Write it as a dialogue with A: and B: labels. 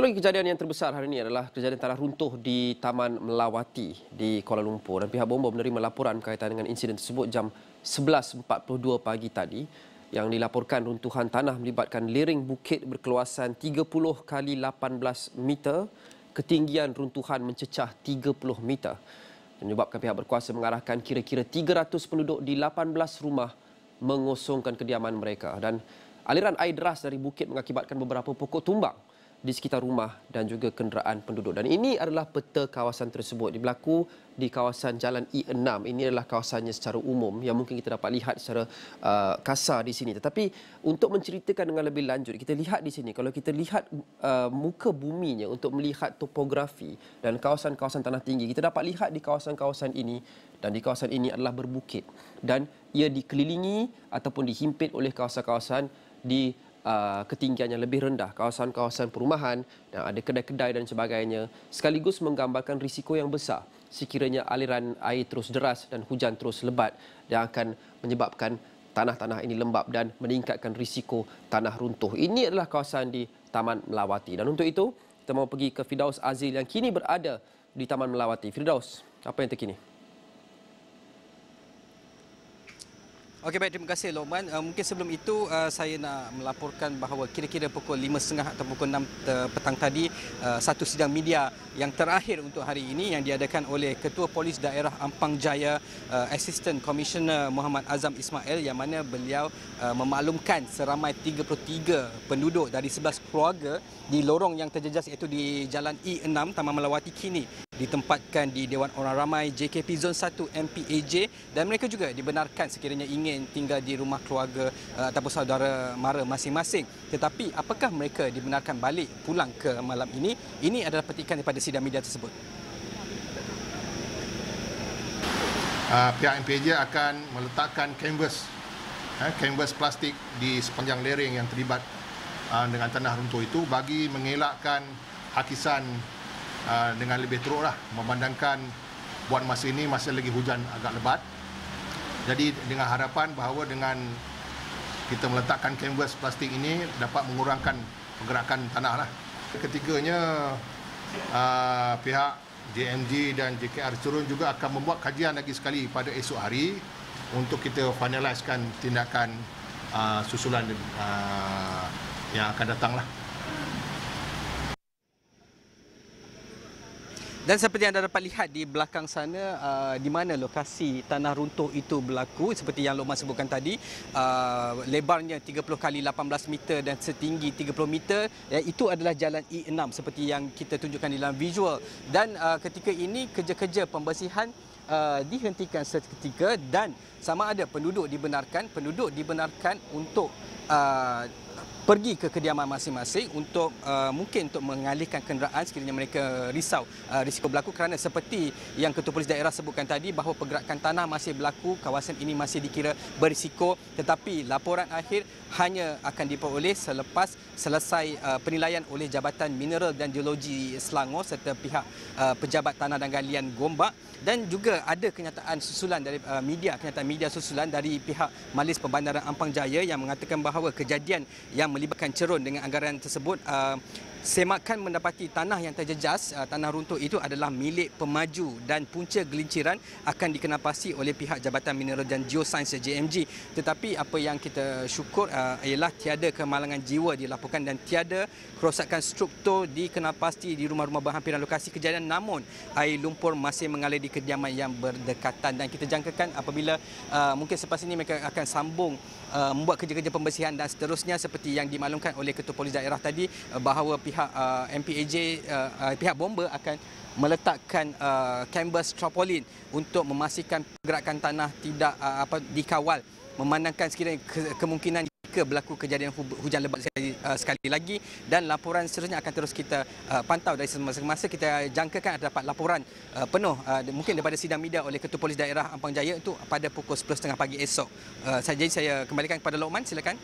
A: Satu lagi kejadian yang terbesar hari ini adalah kejadian tanah runtuh di Taman Melawati di Kuala Lumpur, dan pihak bomba menerima laporan berkaitan dengan insiden tersebut jam 11.42 pagi tadi, yang dilaporkan runtuhan tanah melibatkan lereng bukit berkeluasan 30 kali 18 meter, ketinggian runtuhan mencecah 30 meter, menyebabkan pihak berkuasa mengarahkan kira-kira 300 penduduk di 18 rumah mengosongkan kediaman mereka, dan aliran air deras dari bukit mengakibatkan beberapa pokok tumbang di sekitar rumah dan juga kenderaan penduduk. Dan ini adalah peta kawasan tersebut. Berlaku di kawasan Jalan E6. Ini adalah kawasannya secara umum yang mungkin kita dapat lihat secara kasar di sini. Tetapi untuk menceritakan dengan lebih lanjut, kita lihat di sini, kalau kita lihat muka buminya untuk melihat topografi dan kawasan-kawasan tanah tinggi, kita dapat lihat di kawasan-kawasan ini, dan di kawasan ini adalah berbukit. Dan ia dikelilingi ataupun dihimpit oleh kawasan-kawasan di ketinggian yang lebih rendah, kawasan-kawasan perumahan, dan ada kedai-kedai dan sebagainya, sekaligus menggambarkan risiko yang besar sekiranya aliran air terus deras dan hujan terus lebat yang akan menyebabkan tanah-tanah ini lembap dan meningkatkan risiko tanah runtuh. Ini adalah kawasan di Taman Melawati, dan untuk itu kita mahu pergi ke Firdaus Azil yang kini berada di Taman Melawati. Firdaus, apa yang terkini?
B: Okey, baik, terima kasih Lokman. Mungkin sebelum itu saya nak melaporkan bahawa kira-kira pukul 5.30 atau pukul 6 petang tadi, satu sidang media yang terakhir untuk hari ini yang diadakan oleh Ketua Polis Daerah Ampang Jaya, Assistant Commissioner Muhammad Azam Ismail, yang mana beliau memaklumkan seramai 33 penduduk dari 11 keluarga di lorong yang terjejas, iaitu di Jalan E6 Taman Melawati, kini ditempatkan di Dewan Orang Ramai JKP Zon 1 MPAJ, dan mereka juga dibenarkan sekiranya ingin tinggal di rumah keluarga ataupun saudara mara masing-masing. Tetapi apakah mereka dibenarkan balik pulang ke malam ini? Ini adalah petikan daripada sidang media tersebut.
C: Pihak MPAJ akan meletakkan kanvas plastik di sepanjang lereng yang terlibat dengan tanah runtuh itu bagi mengelakkan hakisan dengan lebih teruklah, memandangkan buat masa ini masih lagi hujan agak lebat. Jadi dengan harapan bahawa dengan kita meletakkan kanvas plastik ini dapat mengurangkan pergerakan tanah lah. Ketiganya pihak JMG dan JKR Serun juga akan membuat kajian lagi sekali pada esok hari untuk kita finalisekan tindakan susulan yang akan datang lah.
B: Dan seperti yang anda dapat lihat di belakang sana, di mana lokasi tanah runtuh itu berlaku, seperti yang Lokman sebutkan tadi, lebarnya 30 kali 18 meter dan setinggi 30 meter, itu adalah jalan E6 seperti yang kita tunjukkan di dalam visual. Dan ketika ini kerja-kerja pembersihan dihentikan seketika, dan sama ada penduduk dibenarkan untuk pergi ke kediaman masing-masing untuk mungkin untuk mengalihkan kenderaan sekiranya mereka risau risiko berlaku, kerana seperti yang Ketua Polis Daerah sebutkan tadi bahawa pergerakan tanah masih berlaku, kawasan ini masih dikira berisiko, tetapi laporan akhir hanya akan diperoleh selepas selesai penilaian oleh Jabatan Mineral dan Geologi Selangor serta pihak Pejabat Tanah dan Galian Gombak, dan juga ada kenyataan susulan dari kenyataan media susulan dari pihak Majlis Pembandaran Ampang Jaya yang mengatakan bahawa kejadian yang melibatkan Cerun dengan anggaran tersebut semakan mendapati tanah yang terjejas, tanah runtuh itu adalah milik pemaju, dan punca gelinciran akan dikenapasi oleh pihak Jabatan Mineral dan Geosains JMG. Tetapi apa yang kita syukur ialah tiada kemalangan jiwa dilaporkan dan tiada kerosakan struktur dikenapasi di rumah-rumah berhampiran lokasi kejadian, namun air lumpur masih mengalir di kediaman yang berdekatan, dan kita jangkakan apabila mungkin selepas ini mereka akan sambung membuat kerja-kerja pembersihan dan seterusnya, seperti yang dimaklumkan oleh Ketua Polis Daerah tadi bahawa pihak MPAJ, pihak bomba akan meletakkan kanvas tarpaulin untuk memastikan pergerakan tanah tidak dikawal, memandangkan sekiranya kemungkinan jika berlaku kejadian hujan lebat sekali lagi, dan laporan seterusnya akan terus kita pantau dari semasa-masa. Kita jangkakan ada dapat laporan penuh mungkin daripada sidang media oleh Ketua Polis Daerah Ampang Jaya itu pada pukul 10.30 pagi esok. Jadi saya kembalikan kepada Lokman, silakan.